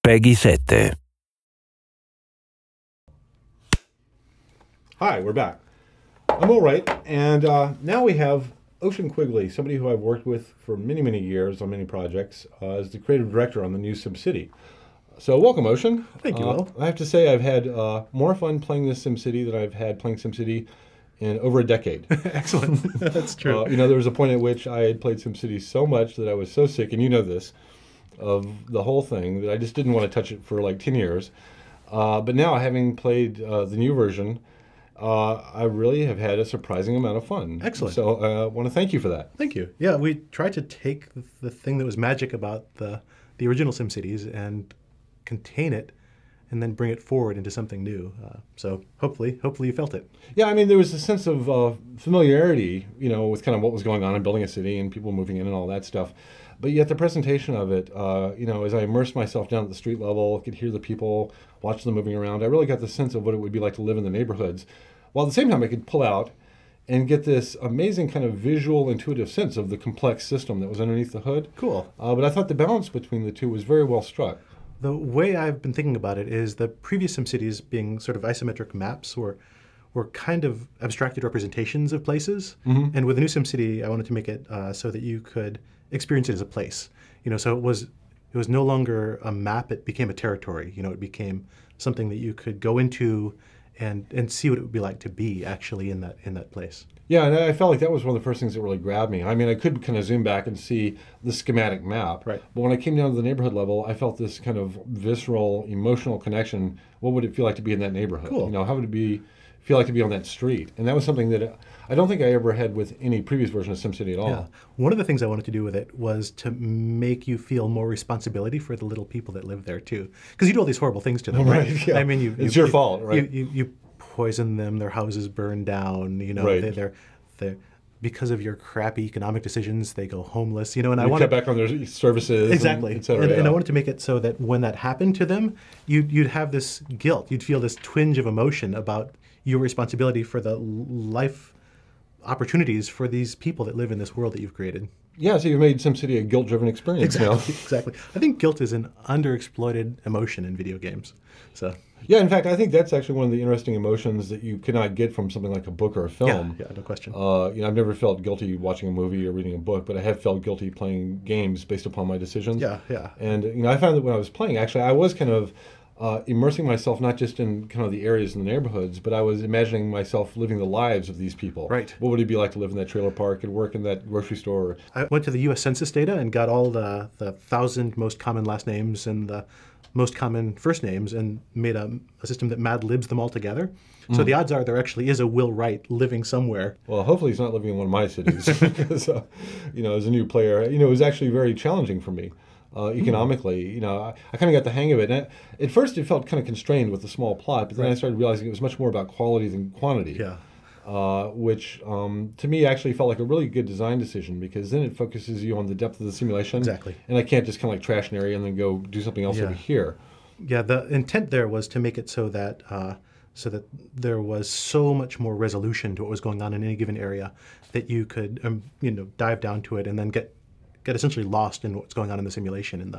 Peggy 7. Hi, we're back. I'm Will Wright, and now we have Ocean Quigley, somebody who I've worked with for many, many years on many projects, as the creative director on the new SimCity. So welcome, Ocean. Thank you, Will. I have to say I've had more fun playing this SimCity than I've had playing SimCity in over a decade. Excellent. That's true. There was a point at which I had played SimCity so much that I was so sick, and you know this, of the whole thing, that I just didn't want to touch it for like 10 years. But now, having played the new version, I really have had a surprising amount of fun. Excellent. So I want to thank you for that. Thank you. Yeah, we tried to take the thing that was magic about the original SimCities and contain it and then bring it forward into something new. So hopefully you felt it. Yeah, I mean, there was a sense of familiarity, with kind of what was going on in building a city and people moving in and all that stuff. But yet the presentation of it, as I immersed myself down at the street level, could hear the people, watch them moving around, I really got the sense of what it would be like to live in the neighborhoods. While at the same time, I could pull out and get this amazing kind of visual, intuitive sense of the complex system that was underneath the hood. Cool. But I thought the balance between the two was very well struck. The way I've been thinking about it is the previous SimCities being sort of isometric maps were kind of abstracted representations of places. Mm-hmm. And with the new SimCity, I wanted to make it so that you could experience it as a place. So it was no longer a map, it became a territory. It became something that you could go into and see what it would be like to be actually in that place. Yeah, and I felt like that was one of the first things that really grabbed me. I mean, I could kind of zoom back and see the schematic map, right. But when I came down to the neighborhood level, I felt this kind of visceral, emotional connection. What would it feel like to be in that neighborhood? Cool. How would it feel like to be on that street? And that was something that I don't think I ever had with any previous version of SimCity at all. Yeah. One of the things I wanted to do with it was to make you feel more responsibility for the little people that live there too, because you do all these horrible things to them, right? Yeah. I mean, it's your fault, right? You poison them, their houses burn down. Right. They're because of your crappy economic decisions, they go homeless. And I want want to cut back on their services, exactly, et cetera, and I wanted to make it so that when that happened to them, you'd have this guilt, you'd feel this twinge of emotion about your responsibility for the life opportunities for these people that live in this world that you've created. Yeah, so you've made SimCity a guilt-driven experience. Exactly. I think guilt is an underexploited emotion in video games. So. Yeah, in fact, I think that's actually one of the interesting emotions that you cannot get from something like a book or a film. Yeah, no question. I've never felt guilty watching a movie or reading a book, but I have felt guilty playing games based upon my decisions. Yeah. And I found that when I was playing, actually, I was kind of immersing myself not just in kind of the areas and the neighborhoods, but I was imagining myself living the lives of these people. Right. What would it be like to live in that trailer park and work in that grocery store? I went to the U.S. Census data and got all the 1,000 most common last names and the most common first names and made a system that mad libs them all together. So the odds are there actually is a Will Wright living somewhere. Well, hopefully he's not living in one of my cities because, as a new player, it was actually very challenging for me. Economically, I kind of got the hang of it. And at first, it felt kind of constrained with the small plot, but then I started realizing it was much more about quality than quantity. Yeah. Which to me actually felt like a really good design decision, because then it focuses you on the depth of the simulation. Exactly. And I can't just kind of like trash an area and then go do something else over here. Yeah, the intent there was to make it so that there was so much more resolution to what was going on in any given area that you could dive down to it and then get essentially lost in what's going on in the simulation and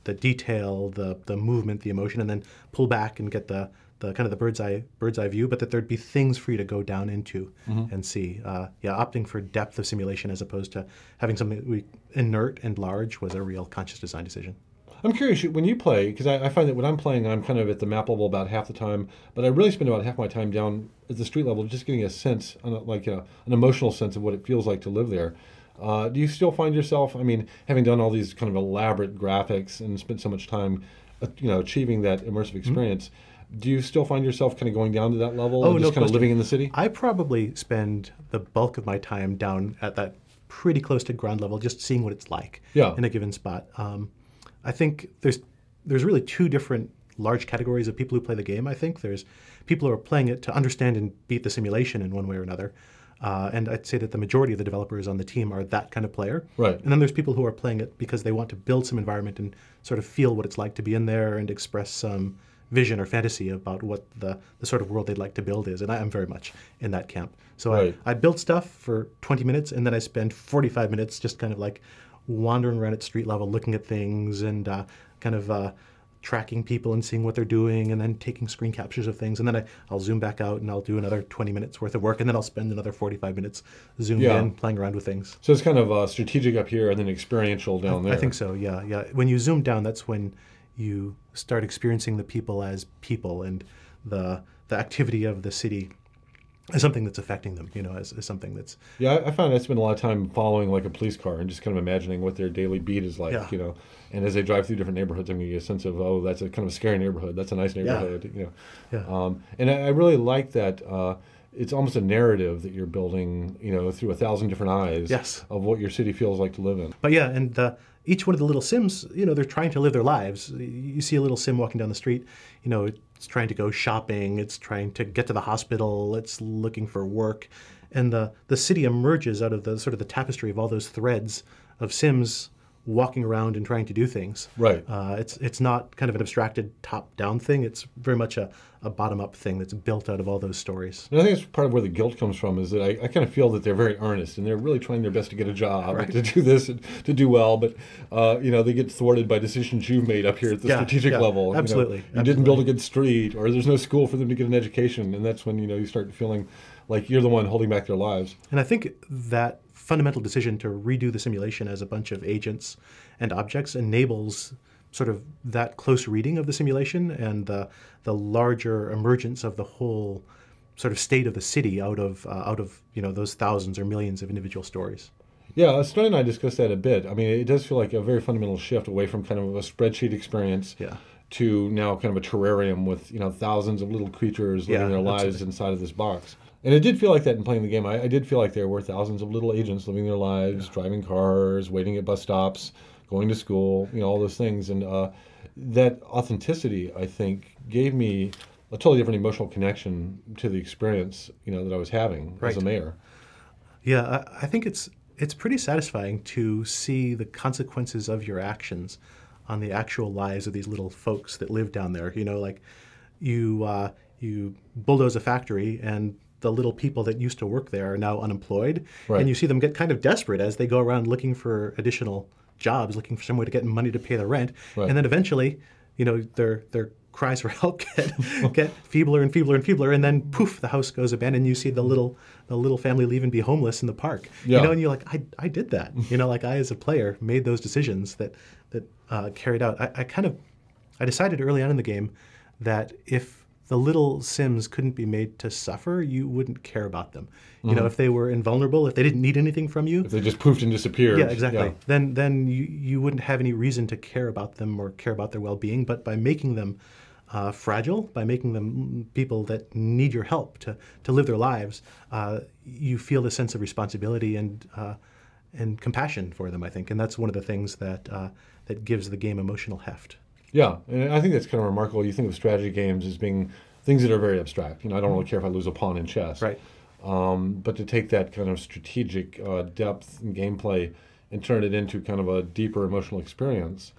the detail, the movement, the emotion, and then pull back and get the kind of the bird's eye view, but that there'd be things for you to go down into and see. Opting for depth of simulation as opposed to having something that we inert and large was a real conscious design decision. I'm curious, when you play, because I find that when I'm playing, I'm kind of at the map level about half the time, but I really spend about half my time down at the street level just getting a sense, like an emotional sense of what it feels like to live there. Do you still find yourself, having done all these kind of elaborate graphics and spent so much time, achieving that immersive experience, do you still find yourself kind of going down to that level and just kind of living in the city? I probably spend the bulk of my time down at that pretty close to ground level, just seeing what it's like in a given spot. I think there's really two different large categories of people who play the game. I think there's people who are playing it to understand and beat the simulation in one way or another. And I'd say that the majority of the developers on the team are that kind of player. Right. And then there's people who are playing it because they want to build some environment and sort of feel what it's like to be in there and express some vision or fantasy about what the sort of world they'd like to build is. And I am very much in that camp. So I build stuff for 20 minutes and then I spend 45 minutes just kind of like wandering around at street level, looking at things and kind of tracking people and seeing what they're doing, and then taking screen captures of things, and then I'll zoom back out and I'll do another 20 minutes worth of work, and then I'll spend another 45 minutes zoomed in playing around with things. So it's kind of strategic up here and then experiential down there. I think so, yeah. When you zoom down, that's when you start experiencing the people as people, and the activity of the city as something that's affecting them, as something that's... Yeah, I found I spend a lot of time following like a police car and just kind of imagining what their daily beat is like, And as they drive through different neighborhoods, I'm going to get a sense of, oh, that's a kind of a scary neighborhood. That's a nice neighborhood, And I really like that it's almost a narrative that you're building, through 1,000 different eyes of what your city feels like to live in. But yeah, and each one of the little Sims, they're trying to live their lives. You see a little Sim walking down the street, it's trying to go shopping, it's trying to get to the hospital, it's looking for work. And the city emerges out of the sort of the tapestry of all those threads of Sims walking around and trying to do things. Right. It's not kind of an abstracted top-down thing. It's very much a bottom-up thing that's built out of all those stories. And I think it's part of where the guilt comes from, is that I kind of feel that they're very earnest and they're really trying their best to get a job and to do this and to do well, but they get thwarted by decisions you've made up here at the strategic level. Absolutely. You didn't build a good street, or there's no school for them to get an education, and that's when you start feeling like you're the one holding back their lives. And I think that fundamental decision to redo the simulation as a bunch of agents and objects enables sort of that close reading of the simulation and the larger emergence of the whole sort of state of the city out of those thousands or millions of individual stories. Yeah, Stone and I discussed that a bit. I mean, it does feel like a very fundamental shift away from kind of a spreadsheet experience to now kind of a terrarium with thousands of little creatures living their lives inside of this box. And it did feel like that in playing the game. I did feel like there were thousands of little agents living their lives, driving cars, waiting at bus stops, going to school, all those things. And that authenticity, I think, gave me a totally different emotional connection to the experience, that I was having as a mayor. Yeah, I think it's pretty satisfying to see the consequences of your actions on the actual lives of these little folks that live down there. Like you bulldoze a factory, and the little people that used to work there are now unemployed. Right. And you see them get kind of desperate as they go around looking for additional jobs, looking for somewhere to get money to pay the rent. Right. And then eventually, their cries for help get feebler and feebler and feebler, and then poof, the house goes abandoned. You see the little family leave and be homeless in the park. And you're like, I did that. I as a player made those decisions that carried out. I decided early on in the game that if the little Sims couldn't be made to suffer, you wouldn't care about them. If they were invulnerable, if they didn't need anything from you. If they just poofed and disappeared. Yeah, exactly. Yeah. Then you wouldn't have any reason to care about them or care about their well-being. But by making them fragile, by making them people that need your help to live their lives, you feel the sense of responsibility and compassion for them, I think. And that's one of the things that gives the game emotional heft. Yeah, and I think that's kind of remarkable. You think of strategy games as being things that are very abstract. I don't really care if I lose a pawn in chess. Right. But to take that kind of strategic depth and gameplay and turn it into kind of a deeper emotional experience,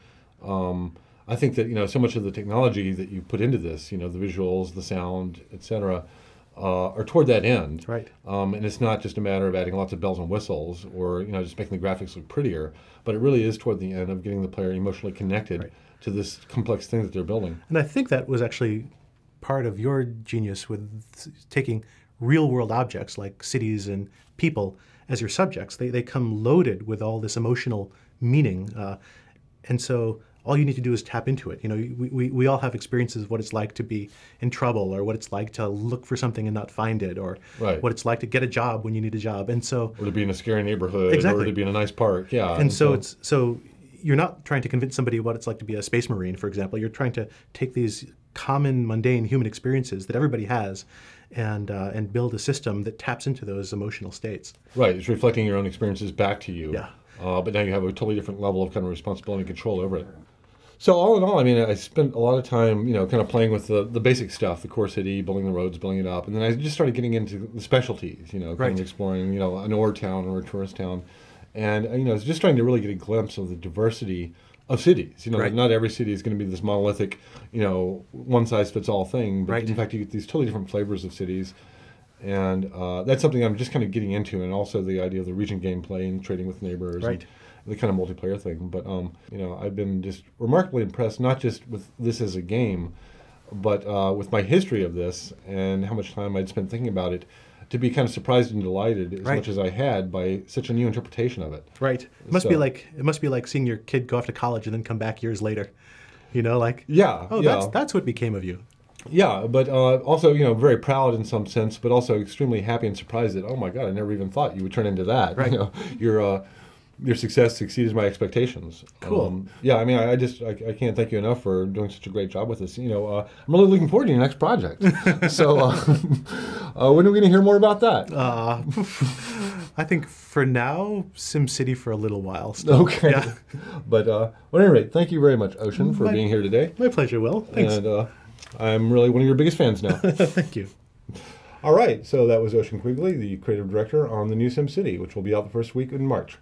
I think that so much of the technology that you put into this, the visuals, the sound, etc., are toward that end. Right. And it's not just a matter of adding lots of bells and whistles or just making the graphics look prettier, but it really is toward the end of getting the player emotionally connected to this complex thing that they're building. And I think that was actually part of your genius with taking real-world objects like cities and people as your subjects. They come loaded with all this emotional meaning. And so all you need to do is tap into it. We all have experiences of what it's like to be in trouble, or what it's like to look for something and not find it, or what it's like to get a job when you need a job. And so, or to be in a scary neighborhood, or to be in a nice park. Yeah. And so you're not trying to convince somebody what it's like to be a space marine, for example. You're trying to take these common, mundane human experiences that everybody has and build a system that taps into those emotional states. Right. It's reflecting your own experiences back to you. Yeah. But now you have a totally different level of kind of responsibility and control over it. So all in all, I spent a lot of time, kind of playing with the basic stuff, the core city, building the roads, building it up. And then I just started getting into the specialties, kind of exploring, an ore town or a tourist town. And, I was just trying to really get a glimpse of the diversity of cities. Not every city is going to be this monolithic, one-size-fits-all thing. But in fact, you get these totally different flavors of cities. And that's something I'm just kind of getting into. And also the idea of the region gameplay and trading with neighbors. Right. the kind of multiplayer thing. But you know, I've been just remarkably impressed, not just with this as a game, but with my history of this and how much time I'd spent thinking about it, to be kind of surprised and delighted as much as I had by such a new interpretation of it. Right. It must be like seeing your kid go off to college and then come back years later. You know, like, yeah, oh, yeah. that's what became of you. Yeah, but also, you know, very proud in some sense, but also extremely happy and surprised that, oh my God, I never even thought you would turn into that. Right. You know, your success exceeded my expectations. Cool. Yeah, I mean, I can't thank you enough for doing such a great job with this. You know, I'm really looking forward to your next project. So, when are we going to hear more about that? I think for now, SimCity for a little while still. Okay. Yeah. But at any rate, thank you very much, Ocean, for being here today. My pleasure, Will. Thanks. And I'm really one of your biggest fans now. Thank you. All right, so that was Ocean Quigley, the creative director on the new SimCity, which will be out the first week in March.